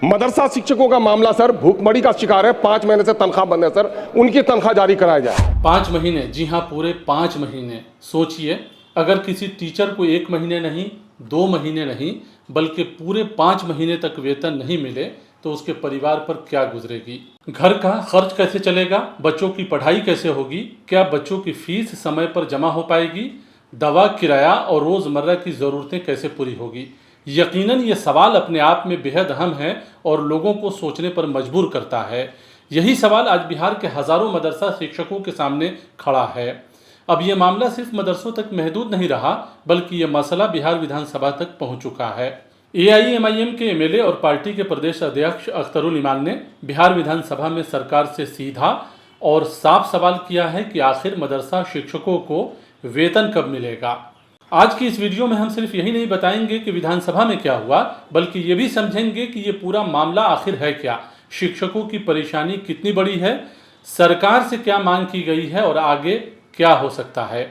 मदरसा शिक्षकों का मामला सर भूखमरी का शिकार है। 5 महीने से तनख्वाह बंद है सर, उनकी तनख्वाह जारी कराया जाए। 5 महीने, जी हाँ, पूरे 5 महीने। सोचिए, अगर किसी टीचर को 1 महीने नहीं, 2 महीने नहीं, बल्कि पूरे 5 महीने तक वेतन नहीं मिले तो उसके परिवार पर क्या गुजरेगी? घर का खर्च कैसे चलेगा? बच्चों की पढ़ाई कैसे होगी? क्या बच्चों की फीस समय पर जमा हो पाएगी? दवा, किराया और रोज़मर्रा की ज़रूरतें कैसे पूरी होगी? यकीनन ये सवाल अपने आप में बेहद अहम है और लोगों को सोचने पर मजबूर करता है। यही सवाल आज बिहार के हज़ारों मदरसा शिक्षकों के सामने खड़ा है। अब ये मामला सिर्फ मदरसों तक महदूद नहीं रहा, बल्कि ये मसला बिहार विधानसभा तक पहुंच चुका है। AIMIM के MLA और पार्टी के प्रदेश अध्यक्ष अख्तरुल ईमान ने बिहार विधानसभा में सरकार से सीधा और साफ सवाल किया है कि आखिर मदरसा शिक्षकों को वेतन कब मिलेगा। आज की इस वीडियो में हम सिर्फ यही नहीं बताएंगे कि विधानसभा में क्या हुआ, बल्कि ये भी समझेंगे कि ये पूरा मामला आखिर है क्या, शिक्षकों की परेशानी कितनी बड़ी है, सरकार से क्या मांग की गई है और आगे क्या हो सकता है।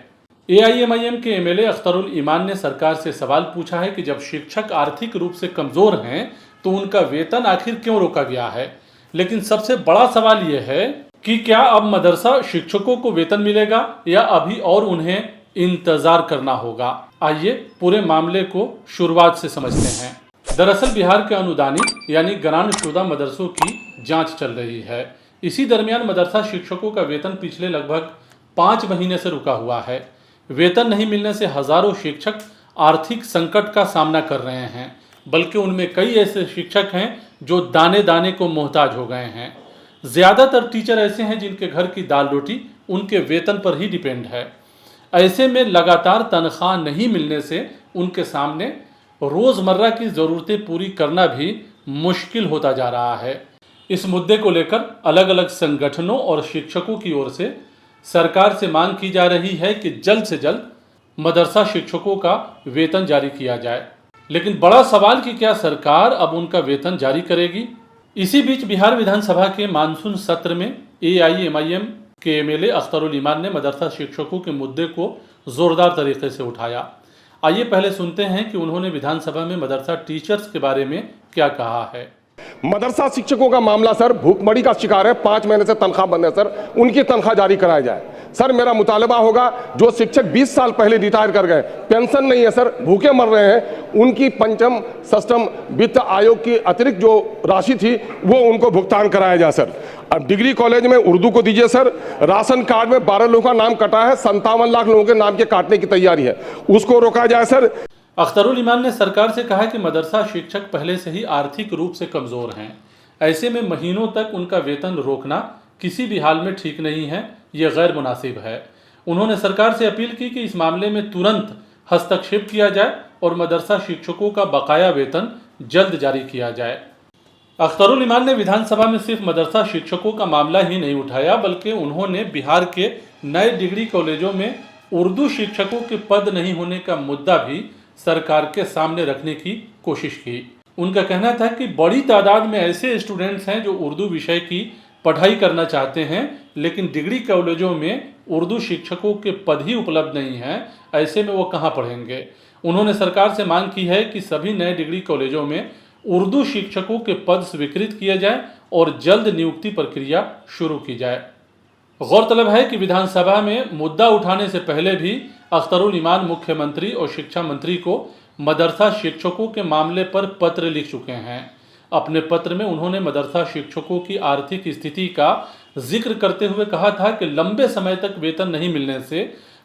AIMIM के MLA अख्तरुल ईमान ने सरकार से सवाल पूछा है कि जब शिक्षक आर्थिक रूप से कमज़ोर हैं तो उनका वेतन आखिर क्यों रोका गया है। लेकिन सबसे बड़ा सवाल यह है कि क्या अब मदरसा शिक्षकों को वेतन मिलेगा या अभी और उन्हें इंतजार करना होगा। आइए पूरे मामले को शुरुआत से समझते हैं। दरअसल बिहार के अनुदानित यानी ग्रांटशुदा मदरसों की जांच चल रही है। इसी दरमियान मदरसा शिक्षकों का वेतन पिछले लगभग 5 महीने से रुका हुआ है। वेतन नहीं मिलने से हजारों शिक्षक आर्थिक संकट का सामना कर रहे हैं, बल्कि उनमें कई ऐसे शिक्षक हैं जो दाने दाने को मोहताज हो गए हैं। ज़्यादातर टीचर ऐसे हैं जिनके घर की दाल रोटी उनके वेतन पर ही डिपेंड है। ऐसे में लगातार तनख्वाह नहीं मिलने से उनके सामने रोज़मर्रा की ज़रूरतें पूरी करना भी मुश्किल होता जा रहा है। इस मुद्दे को लेकर अलग अलग संगठनों और शिक्षकों की ओर से सरकार से मांग की जा रही है कि जल्द से जल्द मदरसा शिक्षकों का वेतन जारी किया जाए। लेकिन बड़ा सवाल कि क्या सरकार अब उनका वेतन जारी करेगी। इसी बीच बिहार विधानसभा के मानसून सत्र में AIMIM के MLA अख्तरुल ईमान ने मदरसा शिक्षकों के मुद्दे को जोरदार तरीके से उठाया। आइए पहले सुनते हैं कि उन्होंने विधानसभा में मदरसा टीचर्स के बारे में क्या कहा है। मदरसा शिक्षकों का मामला सर भूखमरी का शिकार है। 5 महीने से तनख्वाह बंद है सर, उनकी तनख्वाह जारी कराया जाए। सर मेरा मुतालबा होगा, जो शिक्षक 20 साल पहले रिटायर कर गए, पेंशन नहीं है सर, भूखे मर रहे हैं, उनकी पंचम षष्ठम वित्त आयोग की अतिरिक्त जो राशि थी वो उनको भुगतान कराया जाए सर। अब डिग्री कॉलेज में उर्दू को दीजिए सर। राशन कार्ड में 12 लोगों का नाम कटा है, 57 लाख लोगों के नाम के काटने की तैयारी है, उसको रोका जाए सर। अख्तरुल ईमान ने सरकार से कहा कि मदरसा शिक्षक पहले से ही आर्थिक रूप से कमज़ोर हैं। ऐसे में महीनों तक उनका वेतन रोकना किसी भी हाल में ठीक नहीं है, ये गैर मुनासिब है। उन्होंने सरकार से अपील की कि इस मामले में तुरंत हस्तक्षेप किया जाए और मदरसा शिक्षकों का बकाया वेतन जल्द जारी किया जाए। अख्तरुल ईमान ने विधानसभा में सिर्फ मदरसा शिक्षकों का मामला ही नहीं उठाया, बल्कि उन्होंने बिहार के नए डिग्री कॉलेजों में उर्दू शिक्षकों के पद नहीं होने का मुद्दा भी सरकार के सामने रखने की कोशिश की। उनका कहना था कि बड़ी तादाद में ऐसे स्टूडेंट्स हैं जो उर्दू विषय की पढ़ाई करना चाहते हैं, लेकिन डिग्री कॉलेजों में उर्दू शिक्षकों के पद ही उपलब्ध नहीं हैं। ऐसे में वो कहाँ पढ़ेंगे। उन्होंने सरकार से मांग की है कि सभी नए डिग्री कॉलेजों में उर्दू शिक्षकों के पद स्वीकृत किए जाए और जल्द नियुक्ति प्रक्रिया शुरू की जाए। गौरतलब है कि विधानसभा में मुद्दा उठाने से पहले भी अख्तरुल ईमान मुख्यमंत्री और शिक्षा मंत्री को मदरसा शिक्षकों के मामले पर पत्र लिख चुके हैं। अपने पत्र में उन्होंने मदरसा शिक्षकों की आर्थिक स्थिति का जिक्र करते हुए कहा था कि लंबे समय तक वेतन नहीं मिलने से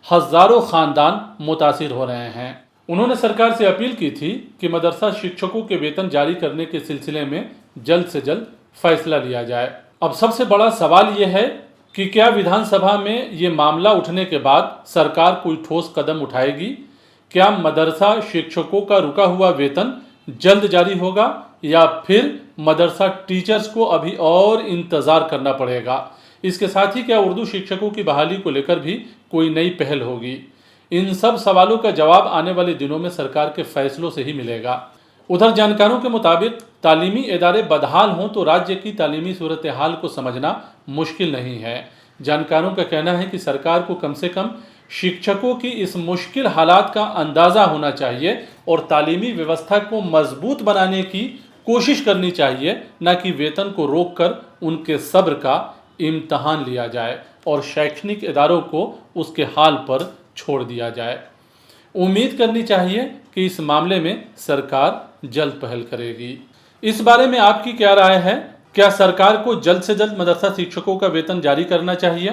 हजारों खानदान मुतासिर हो रहे हैं। उन्होंने सरकार से अपील की थी कि मदरसा शिक्षकों के वेतन जारी करने के सिलसिले में जल्द से जल्द फैसला लिया जाए। अब सबसे बड़ा सवाल यह है कि क्या विधानसभा में ये मामला उठने के बाद सरकार कोई ठोस कदम उठाएगी। क्या मदरसा शिक्षकों का रुका हुआ वेतन जल्द जारी होगा या फिर मदरसा टीचर्स को अभी और इंतज़ार करना पड़ेगा। इसके साथ ही क्या उर्दू शिक्षकों की बहाली को लेकर भी कोई नई पहल होगी। इन सब सवालों का जवाब आने वाले दिनों में सरकार के फैसलों से ही मिलेगा। उधर जानकारों के मुताबिक तालीमी इदारे बदहाल हों तो राज्य की तालीमी सूरत हाल को समझना मुश्किल नहीं है। जानकारों का कहना है कि सरकार को कम से कम शिक्षकों की इस मुश्किल हालात का अंदाज़ा होना चाहिए और तालीमी व्यवस्था को मजबूत बनाने की कोशिश करनी चाहिए न कि वेतन को रोककर उनके सब्र का इम्तहान लिया जाए और शैक्षणिक इदारों को उसके हाल पर छोड़ दिया जाए। उम्मीद करनी चाहिए कि इस मामले में सरकार जल्द पहल करेगी। इस बारे में आपकी क्या राय है? क्या सरकार को जल्द से जल्द मदरसा शिक्षकों का वेतन जारी करना चाहिए?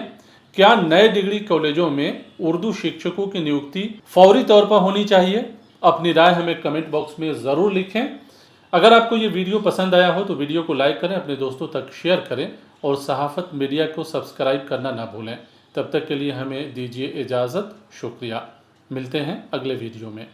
क्या नए डिग्री कॉलेजों में उर्दू शिक्षकों की नियुक्ति फौरी तौर पर होनी चाहिए? अपनी राय हमें कमेंट बॉक्स में ज़रूर लिखें। अगर आपको ये वीडियो पसंद आया हो तो वीडियो को लाइक करें, अपने दोस्तों तक शेयर करें और सहाफ़त मीडिया को सब्सक्राइब करना ना भूलें। तब तक के लिए हमें दीजिए इजाज़त। शुक्रिया। मिलते हैं अगले वीडियो में।